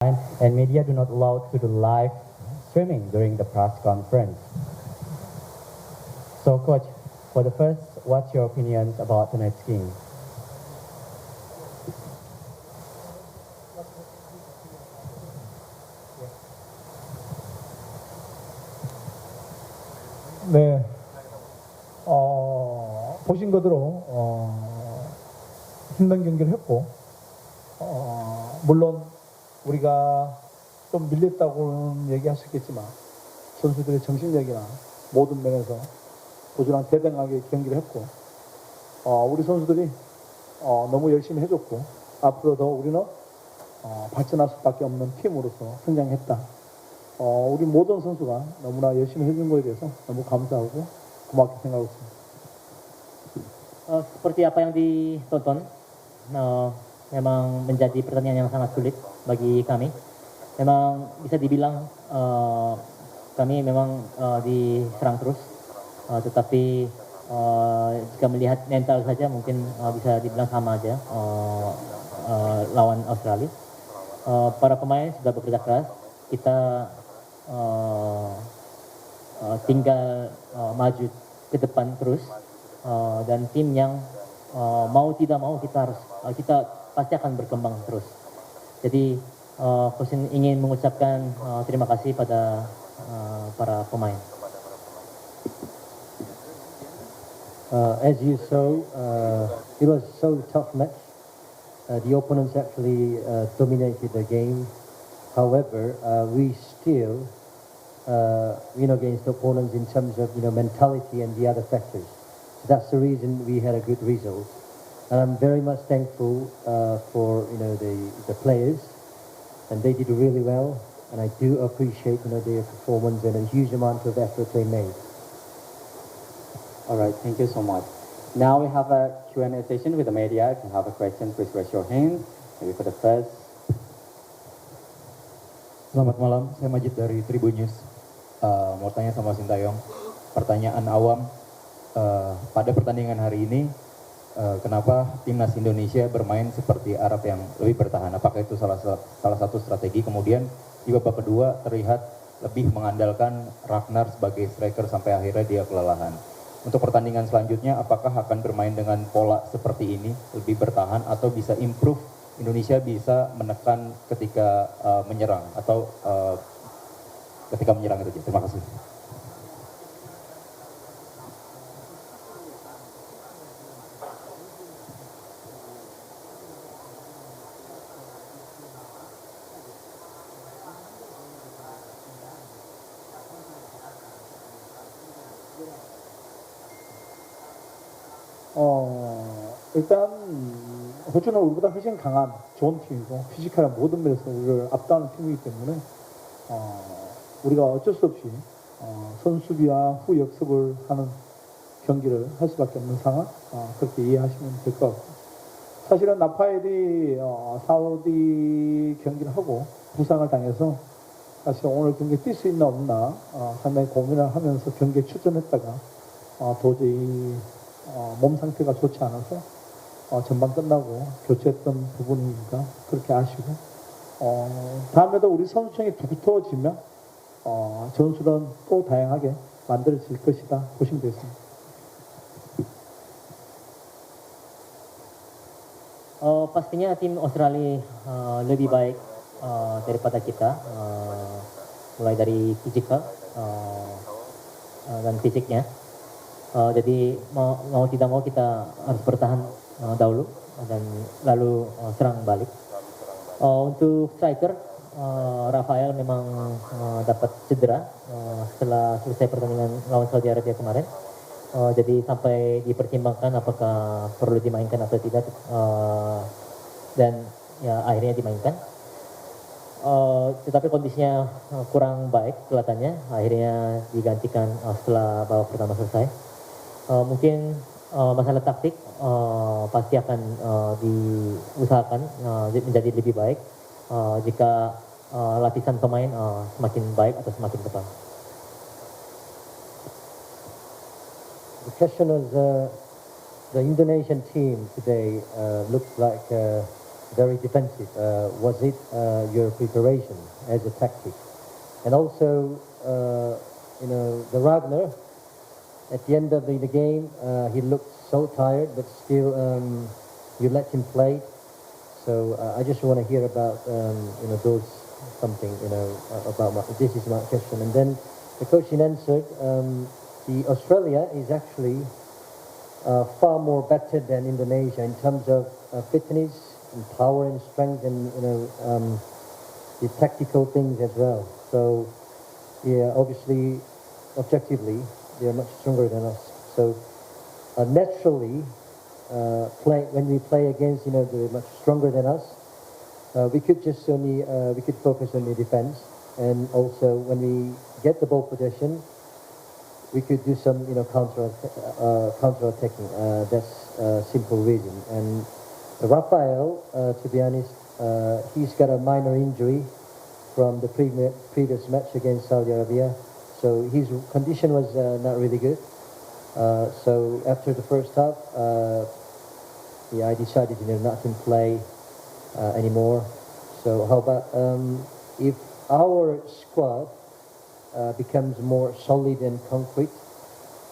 and media do not allow to do live streaming during the press conference. So, Coach, for the first, what's your opinions about tonight's game? 네, 보신 그대로 힘든 경기를 했고, 물론 우리가 좀 밀렸다고는 얘기하셨겠지만 선수들의 정신력이나 모든 면에서 부지런 대등하게 경기를 했고, 우리 선수들이 너무 열심히 해줬고, 앞으로 더 우리는 발전할 수밖에 없는 팀으로서 성장했다. 우리 모든 선수가 너무나 열심히 해준 거에 대해서 너무 감사하고 고맙게 생각하고 있습니다. Seperti apa yang ditonton, memang menjadi pertandingan yang sangat sulit bagi kami. Memang bisa dibilang kami memang diserang terus, tetapi jika melihat mental saja mungkin bisa dibilang sama aja lawan Australia. Para pemain sudah bekerja keras, kita tinggal maju ke depan terus, dan tim yang mau tidak mau kita pasti akan berkembang terus. Jadi Coach ingin mengucapkan terima kasih pada para pemain. As you saw, it was so tough match. The opponents actually dominated the game. However, we still win against opponents in terms of mentality and the other factors. So that's the reason we had a good result. And I'm very much thankful for the players, and they did really well. And I do appreciate their performance and a huge amount of effort they made. All right, thank you so much. Now we have a Q&A session with the media. If you have a question, please raise your hand. Maybe for the first. Selamat malam, saya Majid dari Tribun News. Mau tanya sama Sintayong, pertanyaan awam, pada pertandingan hari ini, kenapa timnas Indonesia bermain seperti Arab yang lebih bertahan? Apakah itu salah satu strategi? Kemudian di babak kedua terlihat lebih mengandalkan Ragnar sebagai striker sampai akhirnya dia kelelahan. Untuk pertandingan selanjutnya, apakah akan bermain dengan pola seperti ini, lebih bertahan, atau bisa improve Indonesia bisa menekan ketika menyerang atau ketika menyerang itu? Terima kasih. 일단 호주는 우리보다 훨씬 강한 좋은 팀이고 피지컬한 모든 면에서 우리를 압도하는 팀이기 때문에 우리가 어쩔 수 없이 선수비와 후 역습을 하는 경기를 할 수밖에 없는 상황, 그렇게 이해하시면 될 것 같고, 사실은 나파엘이 사우디 경기를 하고 부상을 당해서 사실 오늘 경기에 뛸 수 있나 없나 상당히 고민을 하면서 경기에 출전했다가 도저히 몸 상태가 좋지 않아서 전반 끝나고 교체했던 부분이니까 그렇게 아쉬고, 다음에도 우리 선수층이 두터워지면 전술은 또 다양하게 만들어질 것이다 보시면 되겠습니다. Pastinya tim Australia lebih baik daripada kita, mulai dari physical dan fisiknya. Jadi mau tidak mau kita harus bertahan dahulu dan lalu serang balik. Untuk striker, Rafael memang dapat cedera setelah selesai pertandingan lawan Saudi Arabia kemarin. Jadi sampai dipertimbangkan apakah perlu dimainkan atau tidak, dan ya akhirnya dimainkan. Tetapi kondisinya kurang baik kelihatannya, akhirnya digantikan setelah babak pertama selesai. Mungkin masalah taktik pasti akan diusahakan menjadi lebih baik jika lapisan pemain semakin baik atau semakin tebal. The question was the Indonesian team today looked like very defensive. Was it your preparation as a tactic? And also, the Ragnar, at the end of the game, he looked so tired, but still you let him play. So I just want to hear about, those something, about this is my question. And then the coach answered, the Australia is actually far more better than Indonesia in terms of fitness and power and strength and the tactical things as well. So yeah, obviously, objectively, they are much stronger than us. So naturally, when we play against the much stronger than us, we could just only we could focus on the defense, and also when we get the ball possession, we could do some counter attacking. That's a simple reason. And Rafael, to be honest, he's got a minor injury from the previous match against Saudi Arabia, so his condition was not really good. So after the first half, I decided not to play anymore. So how about if our squad becomes more solid and concrete,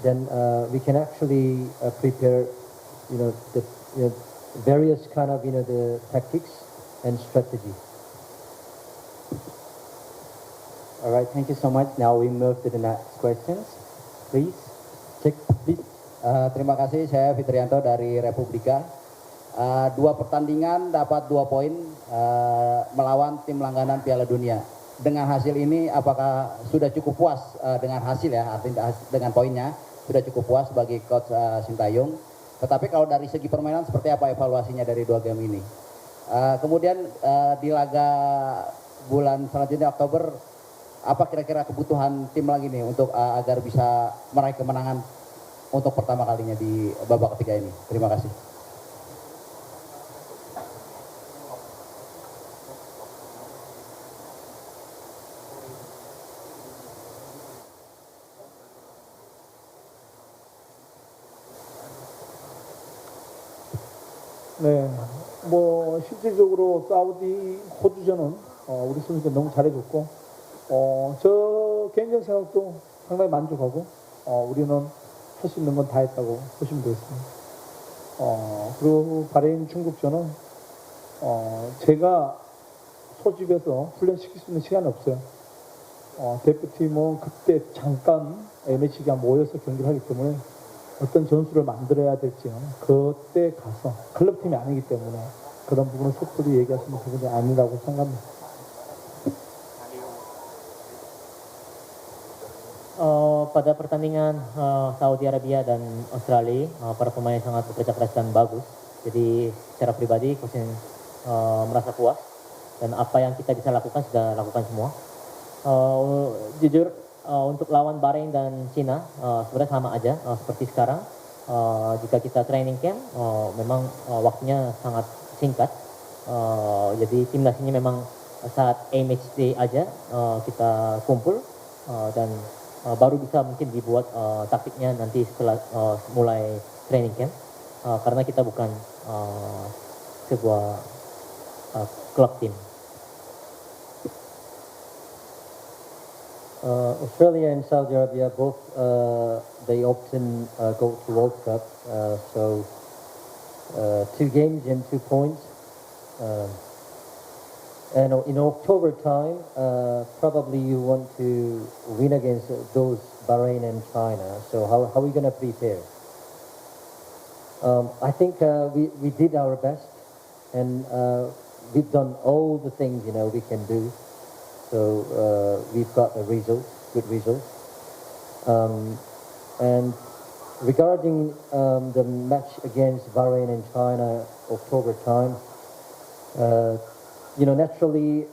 then we can actually prepare, the various kind of the tactics and strategy. All right, thank you so much. Now we move to the next questions. Please, check, please. Terima kasih, saya Fitrianto dari Republika. 2 pertandingan dapat 2 poin melawan tim langganan Piala Dunia. Dengan hasil ini, apakah sudah cukup puas dengan hasil ya, artinya dengan poinnya sudah cukup puas bagi Coach Sintayong. Tetapi kalau dari segi permainan, seperti apa evaluasinya dari 2 game ini? Kemudian di laga bulan selanjutnya Oktober, apa kira-kira kebutuhan tim lagi nih untuk agar bisa meraih kemenangan untuk pertama kalinya di babak ketiga ini? Terima kasih. 네, 실질적으로 사우디, 호주전은 우리 선수들 너무 잘해줬고, 저 개인적 생각도 상당히 만족하고, 우리는 할 수 있는 건 다 했다고 보시면 되겠습니다. 그리고 바레인 중국전은 제가 소집해서 훈련시킬 수 있는 시간이 없어요. 대표팀은 그때 잠깐 A매치 기간 모여서 경기를 하기 때문에 어떤 전술을 만들어야 될지는 그때 가서 클럽팀이 아니기 때문에 그런 부분은 섣불리 얘기하시는 부분이 아니라고 생각합니다. Pada pertandingan Saudi Arabia dan Australia, para pemain sangat bekerja keras dan bagus. Jadi secara pribadi, coach merasa puas dan apa yang kita bisa lakukan sudah lakukan semua. Jujur, untuk lawan Bahrain dan Cina sebenarnya sama aja seperti sekarang. Jika kita training camp, memang waktunya sangat singkat. Jadi timnas ini memang saat A-match day aja kita kumpul dan baru bisa mungkin dibuat taktiknya nanti setelah mulai training camp, karena kita bukan sebuah klub tim. Australia and Saudi Arabia both they often go to World Cup, so 2 games and 2 points. And in October time, probably you want to win against those Bahrain and China. So how are we going to prepare? I think we did our best, and we've done all the things we can do. So we've got the results, good results. And regarding the match against Bahrain and China, October time, naturally,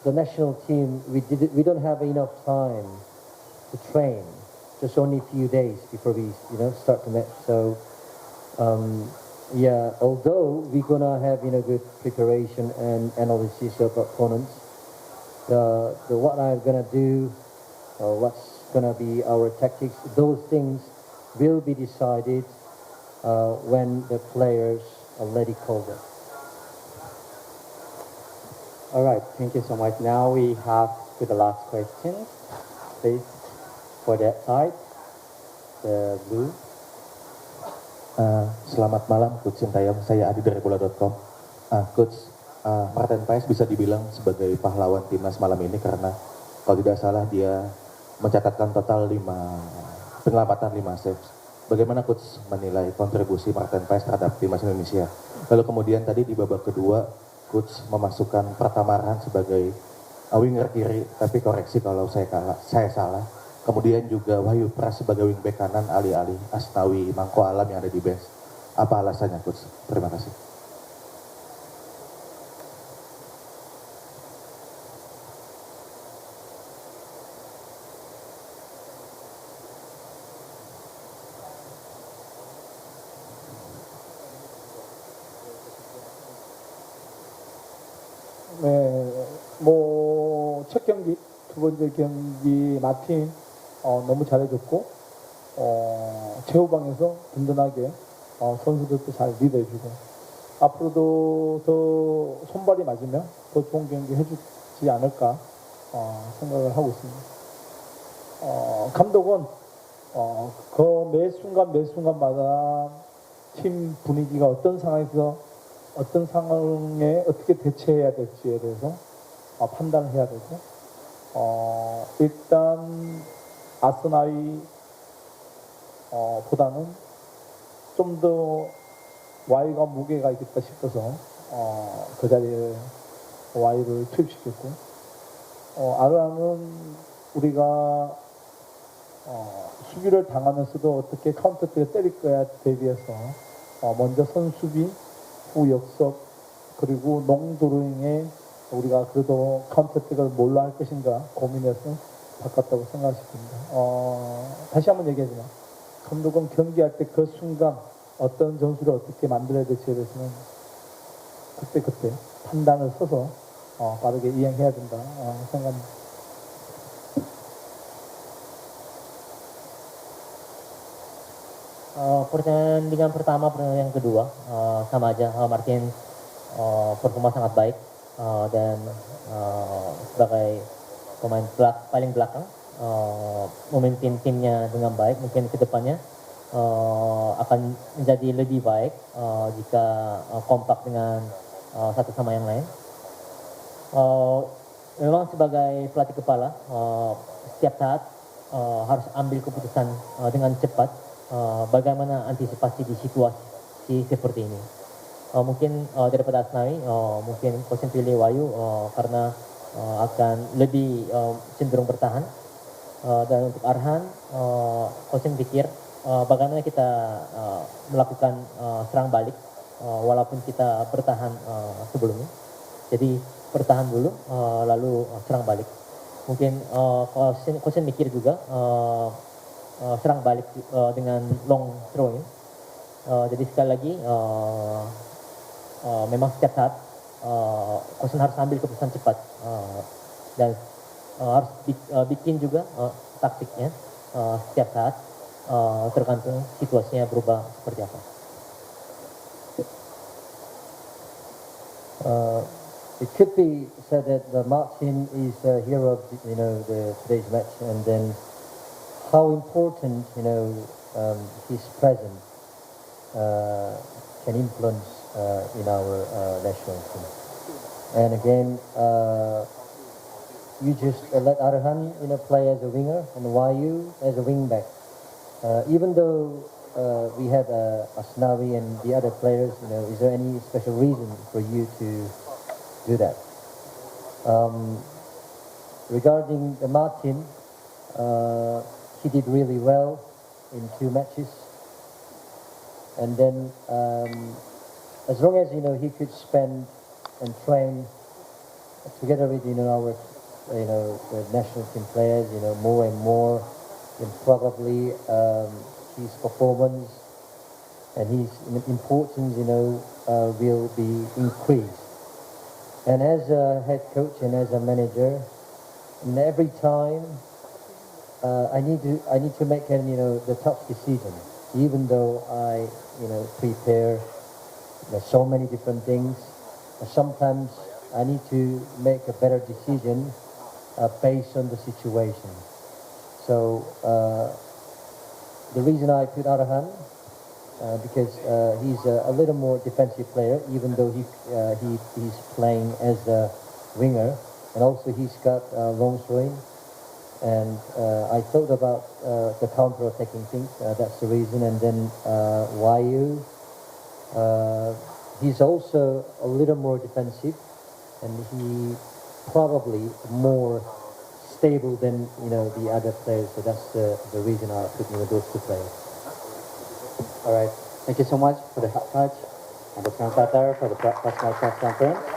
the national team, we don't have enough time to train. Just only a few days before we, start the match. So, although we're gonna have, good preparation and analysis of opponents, what I'm gonna do, what's gonna be our tactics, those things will be decided when the players are already called up. All right, thank you so much. Now we have to the last question. Please, for that side, the blue. Selamat malam, Coach Sintayong. Saya Adi dari bola.com. Coach, Martin Paes bisa dibilang sebagai pahlawan timnas malam ini karena kalau tidak salah dia mencatatkan total 5 penyelamatan 5 saves. Bagaimana Coach menilai kontribusi Martin Paes terhadap timnas Indonesia? Lalu kemudian tadi di babak kedua, Coach memasukkan Pratama Arhan sebagai winger kiri, tapi koreksi kalau saya salah. Kemudian juga Wahyu Pras sebagai wingback kanan, alih-alih Asnawi Mangko Alam yang ada di bench. Apa alasannya, Coach? Terima kasih. 네, 첫 경기, 두 번째 경기 마틴 너무 잘해줬고 최후방에서 든든하게 선수들도 잘 리드해주고 앞으로도 더 손발이 맞으면 더 좋은 경기 해주지 않을까 생각을 하고 있습니다. 감독은 그 매 순간마다 팀 분위기가 어떤 상황에서 어떤 상황에 어떻게 대처해야 될지에 대해서 판단을 해야 되고 일단 아스나이 보다는 좀 더 Y가 무게가 있겠다 싶어서 그 자리에 Y를 투입시켰고 아르랑은 우리가 수비를 당하면서도 어떻게 카운터를 때릴 거야 대비해서 먼저 선수비 후 역습 그리고 농도로잉에 우리가 그래도 카운터택을 뭘로 할 것인가 고민해서 바꿨다고 생각했습니다. 다시 한번 얘기하지만 감독은 경기할 때 그 순간 어떤 전술을 어떻게 만들어야 될지에 대해서는 그때 판단을 써서 빠르게 이행해야 된다 생각합니다. Pertandingan pertama, pertandingan yang kedua sama aja. Martin performa sangat baik dan sebagai pemain paling belakang memimpin timnya dengan baik. Mungkin kedepannya akan menjadi lebih baik jika kompak dengan satu sama yang lain. Memang sebagai pelatih kepala setiap saat harus ambil keputusan dengan cepat. Bagaimana antisipasi di situasi seperti ini. Mungkin daripada Asnawi, mungkin Coach pilih Wahyu karena akan lebih cenderung bertahan. Dan untuk Arhan, Coach pikir bagaimana kita melakukan serang balik walaupun kita bertahan sebelumnya. Jadi bertahan dulu lalu serang balik. Mungkin Coach mikir juga serang balik dengan long throwing. Jadi sekali lagi memang setiap saat Coach harus ambil keputusan cepat dan harus bikin juga taktiknya setiap saat tergantung situasinya berubah seperti apa. It could be said that Martin is the hero of today's match, and then how important his presence can influence in our national team. And again, you just let Arhan play as a winger and Wahyu as a wingback. Even though we had Asnawi and the other players, is there any special reason for you to do that? Regarding the Martin, he did really well in 2 matches, and then as long as he could spend and train together with our the national team players, more and more, then probably his performance and his importance will be increased. And as a head coach and as a manager, and every time I need to make the tough decision, even though I prepare so many different things. Sometimes I need to make a better decision based on the situation. So the reason I put Arhan, because he's a little more defensive player, even though he's playing as a winger, and also he's got long swing. And I thought about the counter-attacking things. That's the reason. And then Wayu, he's also a little more defensive, and he probably more stable than the other players. So that's the reason I put those two players. All right. Thank you so much for the touch and the translator for the press conference.